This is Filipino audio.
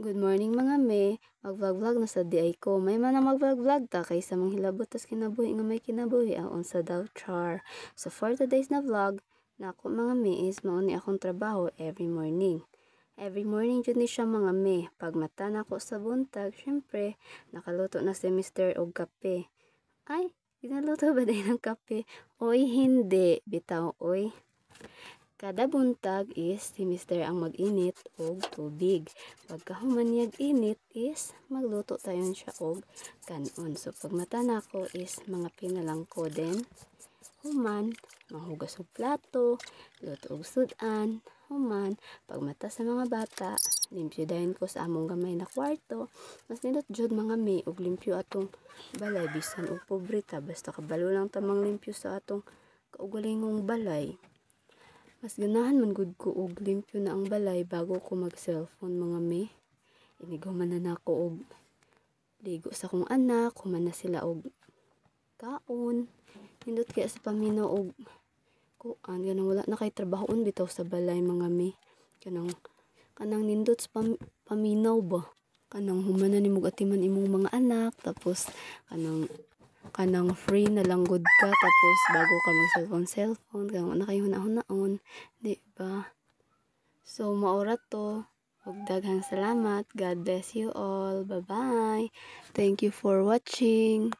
Good morning mga me, mag-vlog-vlog na sa di ay ko. May man na mag-vlog-vlog ta kaysa mang hilabot tas kinabuhi nga may kinabuhi aon sa daw char. So for today's na vlog, na ako mga me is mauni akong trabaho every morning. Every morning jud ni siya mga me. Pag mata na ako sa buntag, syempre nakaluto na si Mr. og kape. Ay, ginaluto ba din ng kape? Oy, hindi. Bitaw, oy. Kada buntag is si Mr. ang mag-init og tubig. Pagkahuman init is magluto tayon siya og kanon. So pag mata nako is mga pinalang ko din. Human, mahugas og plato, luto og sudan, human, pag mata sa mga bata, limpyo dayon ko sa among gamay na kwarto. Mas nindot jud mga may og limpyo atong balay bisan og pobreta basta kabalo lang tamang limpyo sa atong kaugalingong balay. Mas ganahan man gud ko og limpyo na ang balay bago ko mag-cellphone mga me. Inigaw man na nako og ligo sa kong anak, human na sila og kaon. Nindot kaya sa paminaw og kuan ganang wala na kay trabahoon bitaw sa balay mga me. Kanang nindot sa paminaw ba. Kanang human na nimog atiman imong mga anak tapos kanang free na lang good ka tapos bago ka mag cellphone kaya na kayo hunahon di ba? So maura to ug daghang salamat. God bless you all. Bye bye. Thank you for watching.